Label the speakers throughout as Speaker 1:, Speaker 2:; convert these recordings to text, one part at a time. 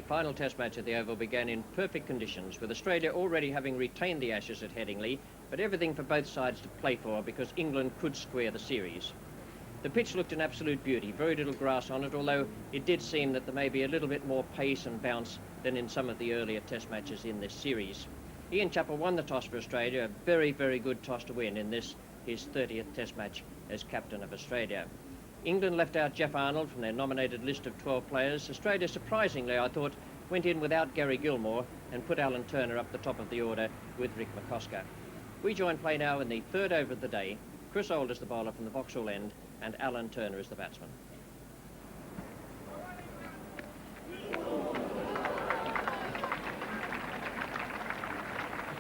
Speaker 1: final test match at the Oval began in perfect conditions, with Australia already having retained the Ashes at Headingley, but everything for both sides to play for because England could square the series. The pitch looked an absolute beauty, very little grass on it, although it did seem that there may be a little bit more pace and bounce than in some of the earlier test matches in this series. Ian Chappell won the toss for Australia, a very, very good toss to win in this, his 30th test match as captain of Australia. England left out Jeff Arnold from their nominated list of 12 players. Australia, surprisingly, I thought, went in without Gary Gilmore and put Alan Turner up the top of the order with Rick McCOSKER. We join play now in the third over of the day. Chris Old is the bowler from the Vauxhall end and Alan Turner is the batsman.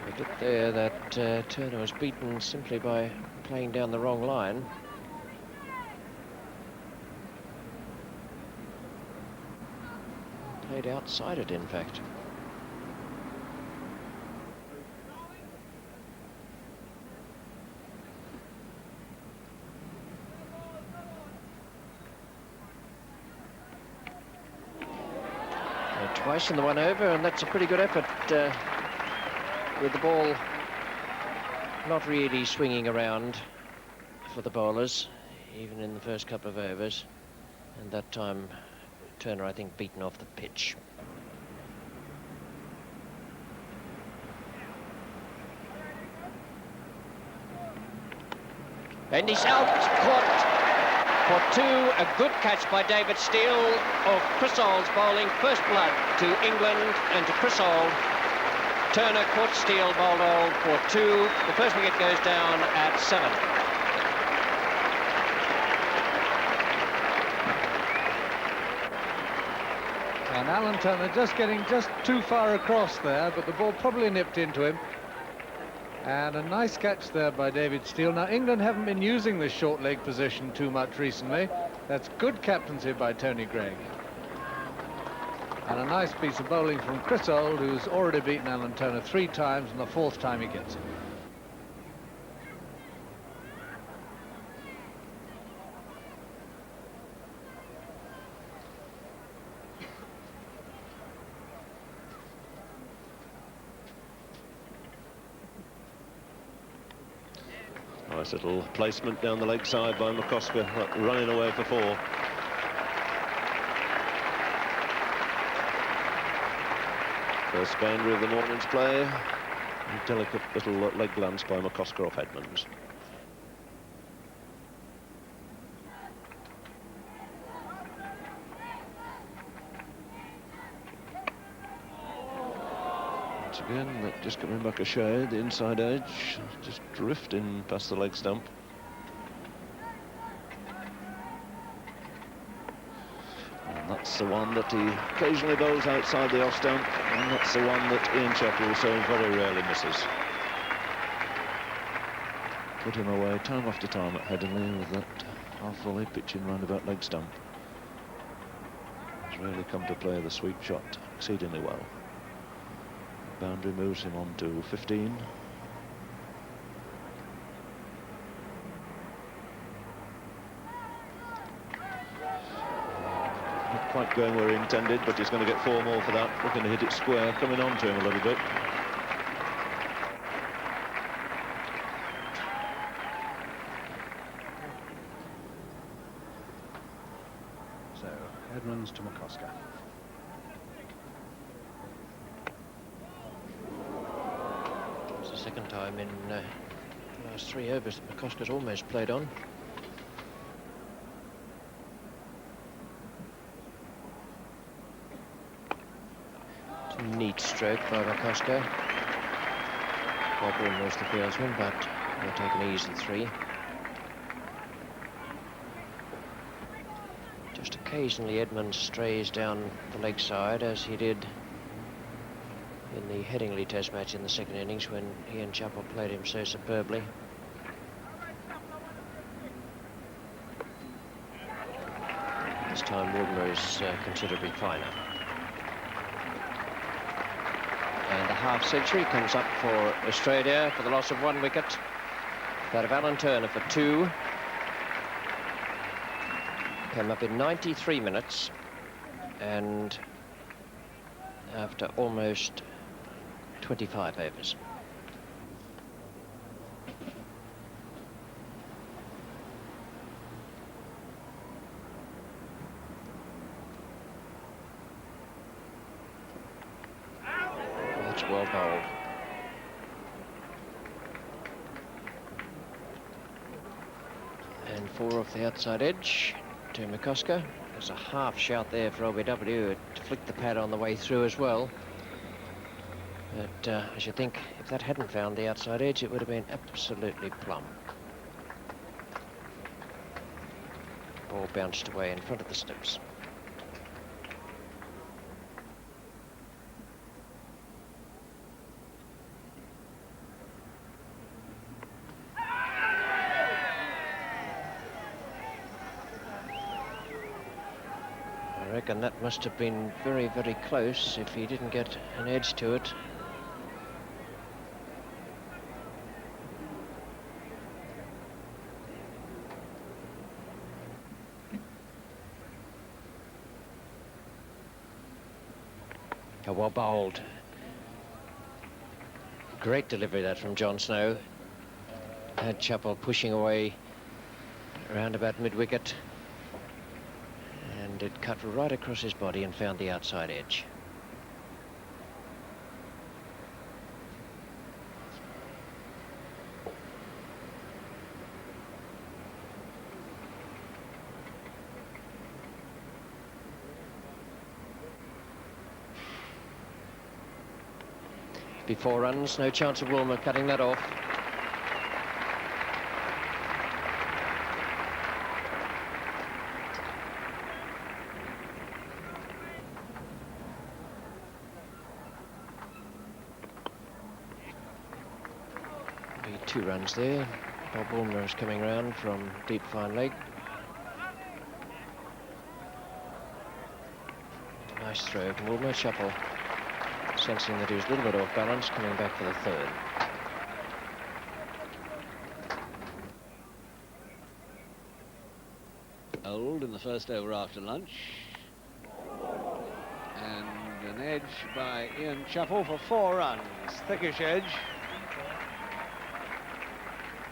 Speaker 1: A bit there that Turner was beaten simply by playing down the wrong line. Played outside it, in fact. Twice in the one over, and that's a pretty good effort with the ball not really swinging around for the bowlers, even in the first couple of overs, and that time Turner, I think, beaten off the pitch. And he's out, caught for two. A good catch by David Steele of Chris Old's bowling. First blood to England and to Chris Old. Turner caught Steele, bowled Old for two. The first wicket goes down at 7.
Speaker 2: And Alan Turner getting too far across there, but the ball probably nipped into him. And a nice catch there by David Steele. Now, England haven't been using this short leg position too much recently. That's good captaincy by Tony Greig. And a nice piece of bowling from Chris Old, who's already beaten Alan Turner 3 times, and the 4th time he gets it.
Speaker 3: Nice little placement down the leg side by McCOSKER, running away for 4. First boundary of the morning's play. A delicate little leg glance by McCOSKER off Edmonds. Once again, that just coming back a shade, the inside edge, just drifting past the leg stump. And that's the one that he occasionally bowls outside the off stump, and that's the one that Ian Chappell so very rarely misses. Put him away time after time at Headingley with that half volley pitching round about leg stump. He's really come to play the sweep shot exceedingly well. Boundary moves him on to 15. Not quite going where he intended, but he's going to get 4 more for that. Looking to hit it square, coming on to him a little bit.
Speaker 2: So, Edmonds to McCOSKER.
Speaker 1: It's the second time in the last 3 overs that McCosker's almost played on. Neat stroke by McCOSKER. Bob was the fieldsman, but he'll take an easy 3. Just occasionally Edmonds strays down the leg side, as he did in the Headingley test match in the second innings when Ian Chappell played him so superbly. This time Woodmer is considerably finer. And the half-century comes up for Australia for the loss of 1 wicket. That of Alan Turner for 2. Came up in 93 minutes. And after almost 25 overs. That's well bowled. And 4 off the outside edge to McCOSKER. There's a half shout there for LBW. It flicked the pad on the way through as well. But I should think if that hadn't found the outside edge, it would have been absolutely plumb. Ball bounced away in front of the slips. I reckon that must have been very, very close if he didn't get an edge to it. Oh, well bowled. Great delivery that from John Snow. Had Chappell pushing away around about mid-wicket. And it cut right across his body and found the outside edge. Before runs, no chance of Wilmer cutting that off. Be 2 runs there. Bob Wilmer is coming round from deep fine leg. Nice throw from Wilmer. Chappell, sensing that he was a little bit off balance, coming back for the 3rd.
Speaker 4: Old in the first over after lunch. And an edge by Ian Chappell for 4 runs. Thickish edge.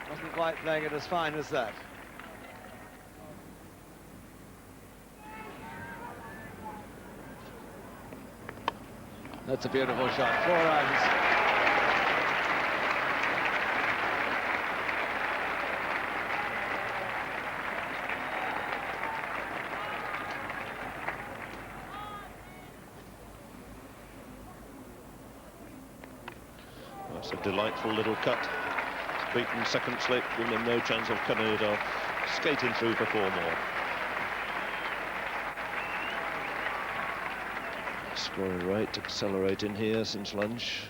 Speaker 4: Wasn't quite playing it as fine as that. That's a beautiful shot. 4 runs.
Speaker 3: That's a delightful little cut. Beaten second slip, giving him no chance of cutting it off. Skating through for 4 more. Scoring rate accelerating here since lunch.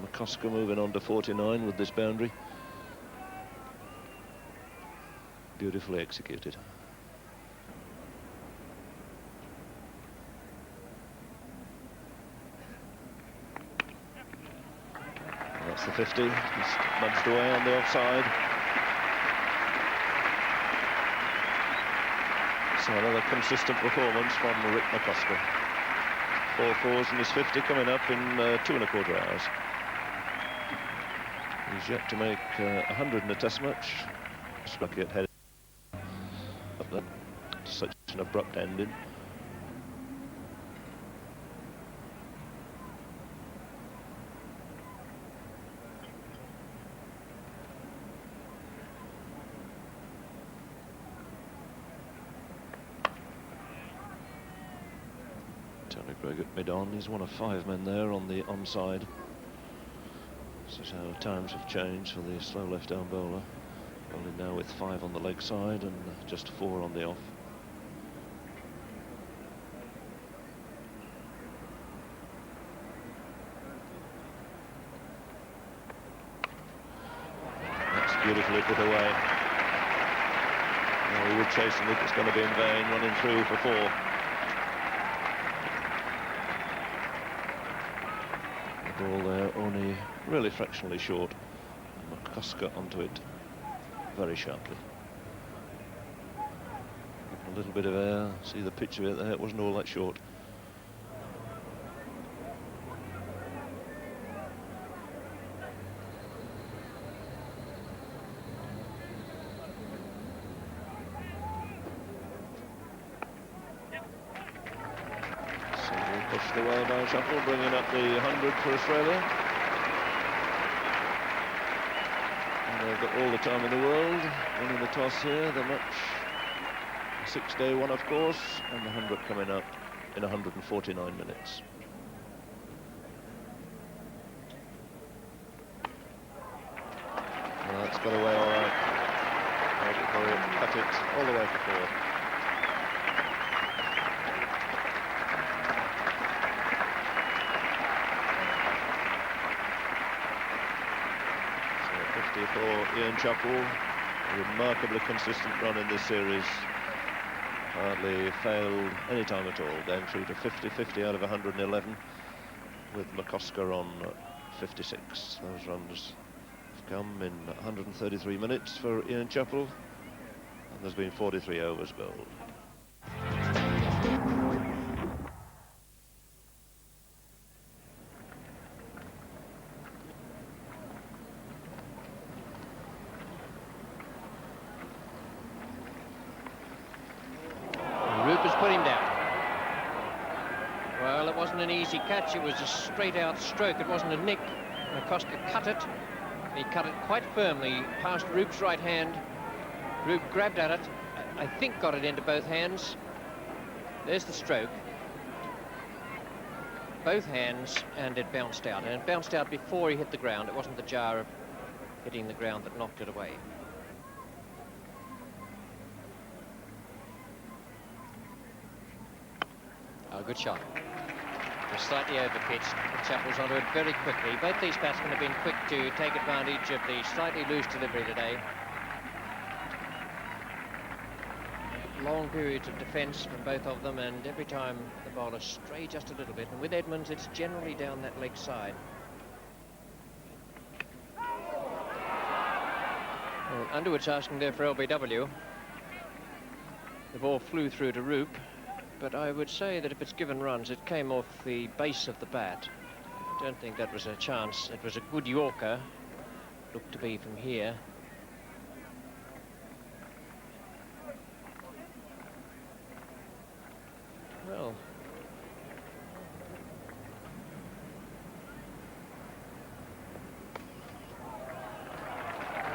Speaker 3: McCOSKER moving on to 49 with this boundary. Beautifully executed. That's the 50. He's nudged away on the offside. So another consistent performance from Rick McCOSKER. 4 fours in his 50 coming up in 2 1/4 hours. He's yet to make 100 in a test match. Struck it head up there. Such an abrupt ending. Greg at mid-on, he's one of 5 men there on the onside. This is how times have changed for the slow left-arm bowler. Bowling now with 5 on the leg side and just 4 on the off. That's beautifully put away. Now he would chase and it's going to be in vain, running through for 4. Ball there only really fractionally short. McCOSKER onto it very sharply. A little bit of air, see the pitch of it there, it wasn't all that short. Pushed away by Chappell, bringing up the 100 for Australia. And they've got all the time in the world. Winning the toss here, the match. The 6-day one, of course, and the 100 coming up in 149 minutes. Well, that's got away all right. Cut it all the way to 4. For Ian Chappell, a remarkably consistent run in this series. Hardly failed any time at all, going through to 50 out of 111, with McCOSKER on 56. Those runs have come in 133 minutes for Ian Chappell, and there's been 43 overs bowled.
Speaker 1: An easy catch. It was a straight out stroke. It wasn't a nick. McCOSKER cut it. He cut it quite firmly past Roop's right hand. Roop grabbed at it, I think got it into both hands. There's the stroke. Both hands, and it bounced out. And it bounced out before he hit the ground. It wasn't the jar of hitting the ground that knocked it away. Oh, good shot. Slightly over-pitched. Chappell's onto it very quickly. Both these batsmen have been quick to take advantage of the slightly loose delivery today. Long periods of defence from both of them, and every time the bowlers stray just a little bit. And with Edmonds, it's generally down that leg side. Well, Underwood's asking there for LBW. The ball flew through to Roop. But I would say that if it's given runs, it came off the base of the bat. I don't think that was a chance. It was a good Yorker. Looked to be from here. Well.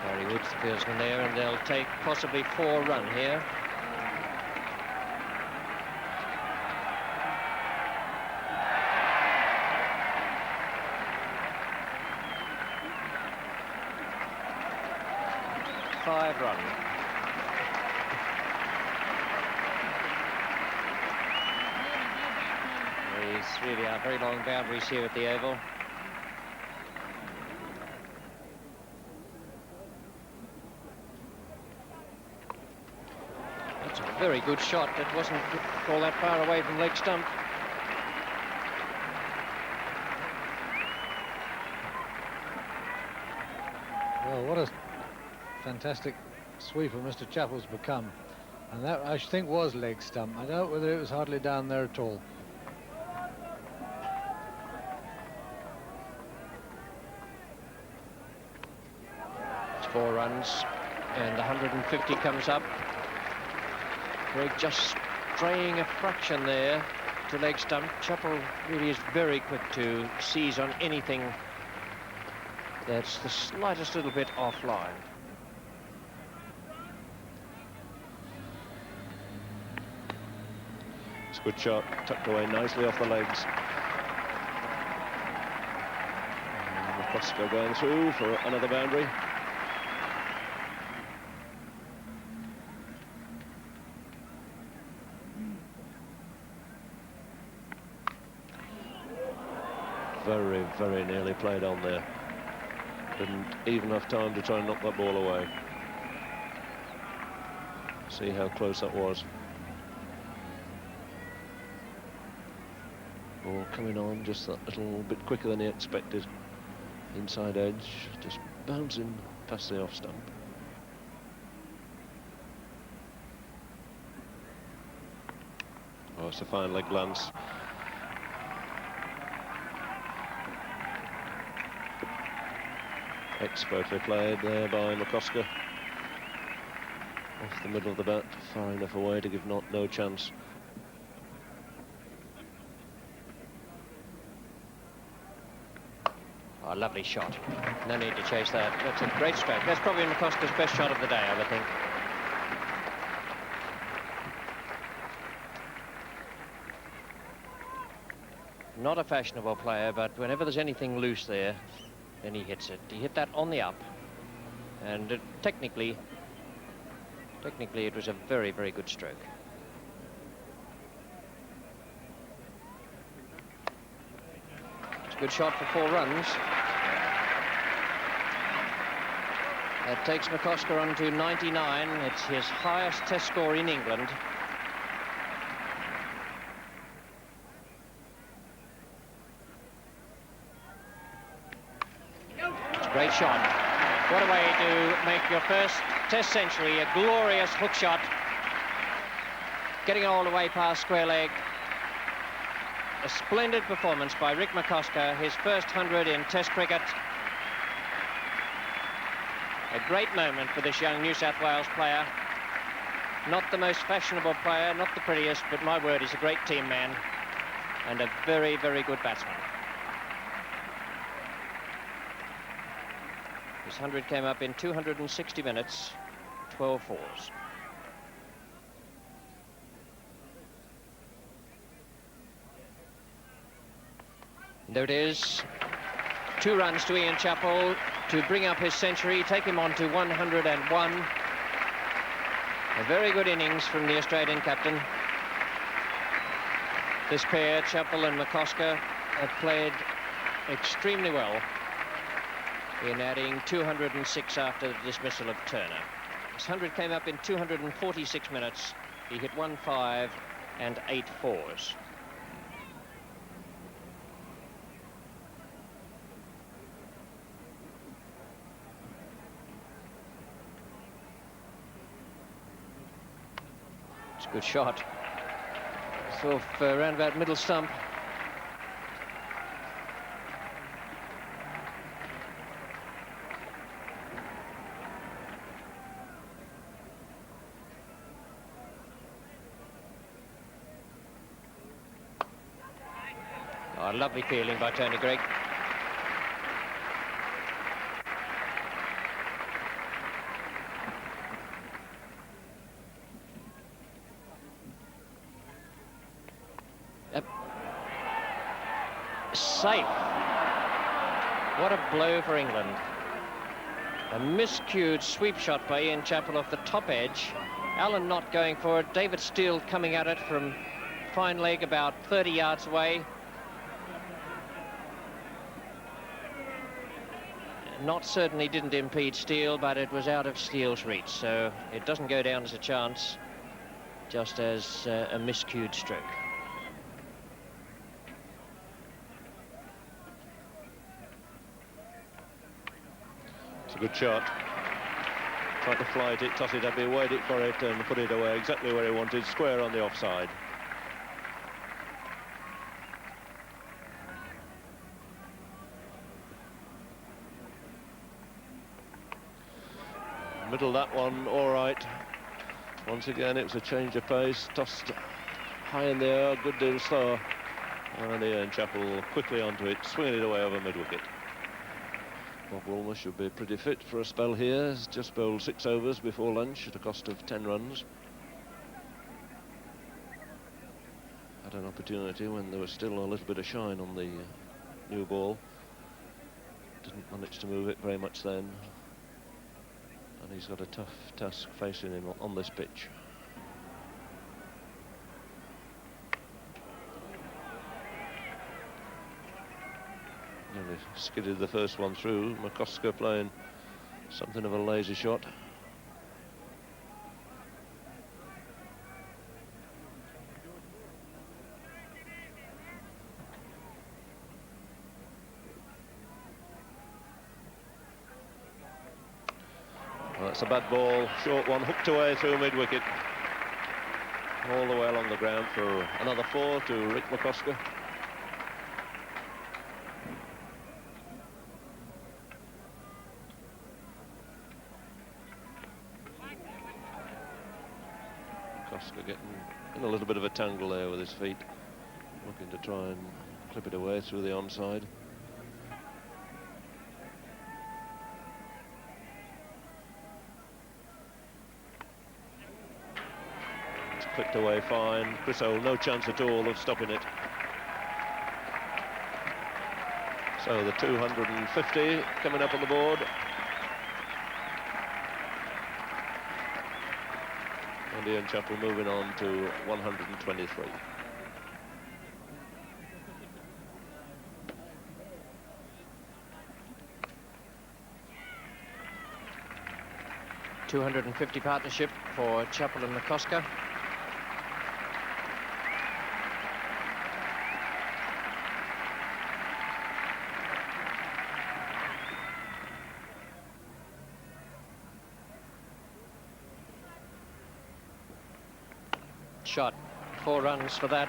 Speaker 1: Barry Woods, the fieldsman there, and they'll take possibly 4 run here. Run. These really are very long boundaries here at the Oval. That's a very good shot. It wasn't all that far away from leg stump.
Speaker 2: Well, what a fantastic sweeper Mr. Chappell's become, and that I think was leg stump. I doubt whether it was hardly down there at all.
Speaker 1: It's 4 runs, and 150 comes up. Greg just straying a fraction there to leg stump. Chappell really is very quick to seize on anything that's the slightest little bit offline.
Speaker 3: Good shot, tucked away nicely off the legs. McCOSKER going through for another boundary. Very, very nearly played on there. Didn't even have time to try and knock that ball away. See how close that was. Ball coming on just that little bit quicker than he expected. Inside edge, just bouncing past the off stump. Oh, it's a fine leg glance. Expertly played there by McCOSKER. Off the middle of the bat, far enough away to give no chance.
Speaker 1: lovely shot. No need to chase that. That's a great stroke. That's probably McCosker's best shot of the day, I would think. Not a fashionable player, but whenever there's anything loose there, then he hits it. He hit that on the up. And technically, it was a very, very good stroke. It's a good shot for 4 runs. That takes McCosker on to 99. It's his highest test score in England. It's a great shot. What a way to make your first test century. A glorious hook shot. Getting all the way past square leg. A splendid performance by Rick McCosker, his first 100 in Test cricket. A great moment for this young New South Wales player. Not the most fashionable player, not the prettiest, but my word, he's a great team man and a very, very good batsman. His 100 came up in 260 minutes, 12 fours. There it is. 2 runs to Ian Chappell to bring up his century, take him on to 101. A very good innings from the Australian captain. This pair, Chappell and McCosker, have played extremely well in adding 206 after the dismissal of Turner. His 100 came up in 246 minutes. He hit 1 5 and 8 fours. It's a good shot. It's off round about middle stump. Oh, lovely feeling by Tony Greig. Safe. What a blow for England. A miscued sweep shot by Ian Chappell off the top edge. Allen not going for it. David Steele coming at it from fine leg about 30 yards away. Not certainly didn't impede Steele, but it was out of Steele's reach, so it doesn't go down as a chance, just as a miscued stroke.
Speaker 3: It's a good shot. Tried to flight it, toss it up, he waited for it and put it away exactly where he wanted, square on the offside. Middle that one, all right. Once again, it was a change of pace, tossed high in the air, good deal slower. And Ian Chappell quickly onto it, swinging it away over mid-wicket. Bob Woolmer should be pretty fit for a spell here. He's just bowled 6 overs before lunch at a cost of 10 runs. Had an opportunity when there was still a little bit of shine on the new ball. Didn't manage to move it very much then. And he's got a tough task facing him on this pitch. Nearly skidded the first one through. McCosker playing something of a lazy shot. Well, that's a bad ball, short one, hooked away through mid-wicket. All the way along the ground for another 4 to Rick McCosker. McCosker getting in a little bit of a tangle there with his feet, looking to try and clip it away through the onside. clicked away fine. Chris Old, no chance at all of stopping it. So the 250 coming up on the board. And Ian Chappell moving on to 123.
Speaker 1: .250 partnership for Chappell and McCOSKER. Shot, 4 runs for that.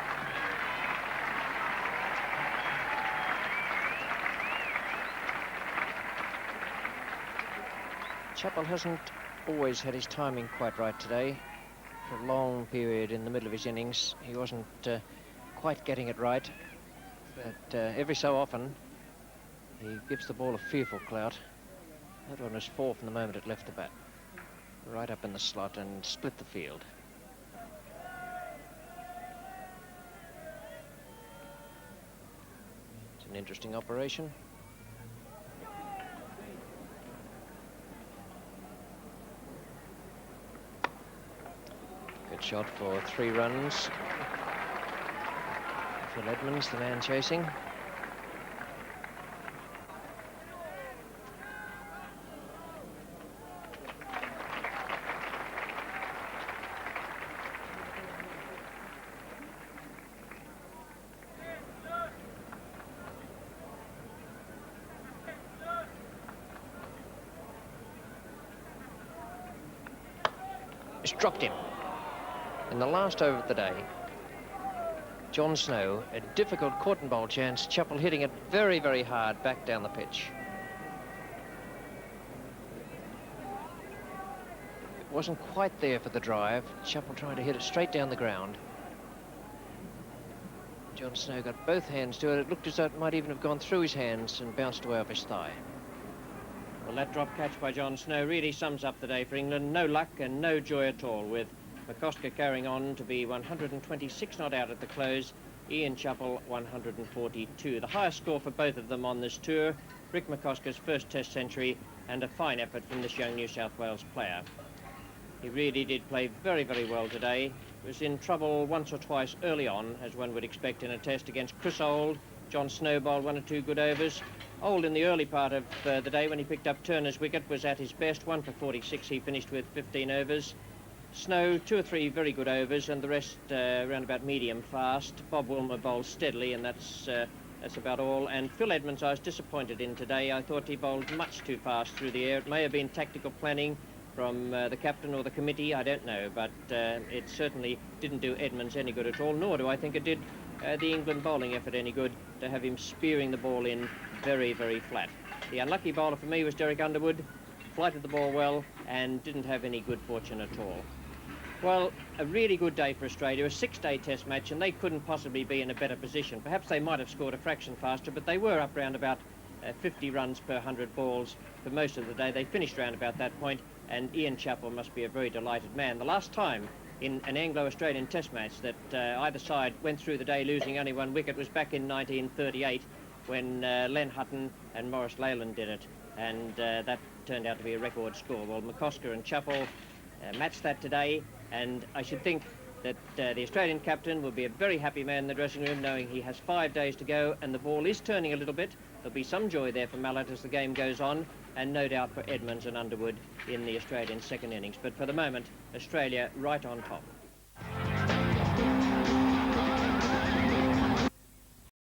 Speaker 1: Chappell hasn't always had his timing quite right today. For a long period in the middle of his innings, he wasn't quite getting it right. But every so often, he gives the ball a fearful clout. That one was 4 from the moment it left the bat. Right up in the slot and split the field. It's an interesting operation. Good shot for 3 runs. Phil Edmonds, the man chasing. Struck him. In the last over of the day, John Snow, a difficult court and bowl chance, Chappell hitting it very, very hard back down the pitch. It wasn't quite there for the drive. Chappell trying to hit it straight down the ground. John Snow got both hands to it. It looked as though it might even have gone through his hands and bounced away off his thigh. Well, that drop catch by John Snow really sums up the day for England. No luck and no joy at all, with McCOSKER carrying on to be 126 not out at the close. Ian Chappell 142. The highest score for both of them on this tour. Rick McCosker's first Test century, and a fine effort from this young New South Wales player. He really did play very, very well today. Was in trouble once or twice early on, as one would expect in a Test, against Chris Old. John Snow bowled 1 or 2 good overs. Old in the early part of the day when he picked up Turner's wicket was at his best. 1 for 46 he finished with 15 overs. Snow 2 or 3 very good overs, and the rest around about medium fast. Bob Wilmer bowled steadily, and that's about all. And Phil Edmonds I was disappointed in today. I thought he bowled much too fast through the air. It may have been tactical planning from the captain or the committee, I don't know, but it certainly didn't do Edmonds any good at all, nor do I think it did the England bowling effort any good to have him spearing the ball in very, very flat. The unlucky bowler for me was Derek Underwood. Flighted the ball well and didn't have any good fortune at all. Well, a really good day for Australia, a 6-day Test match, and they couldn't possibly be in a better position. Perhaps they might have scored a fraction faster, but they were up round about 50 runs per 100 balls for most of the day. They finished round about that point, and Ian Chappell must be a very delighted man. The last time in an Anglo-Australian Test match that either side went through the day losing only 1 wicket was back in 1938 when Len Hutton and Maurice Leyland did it, and that turned out to be a record score. Well, McCOSKER and Chappell matched that today, and I should think that the Australian captain will be a very happy man in the dressing room, knowing he has 5 days to go, and the ball is turning a little bit. There'll be some joy there for Mallet as the game goes on, and no doubt for Edmonds and Underwood in the Australian second innings. But for the moment, Australia right on top.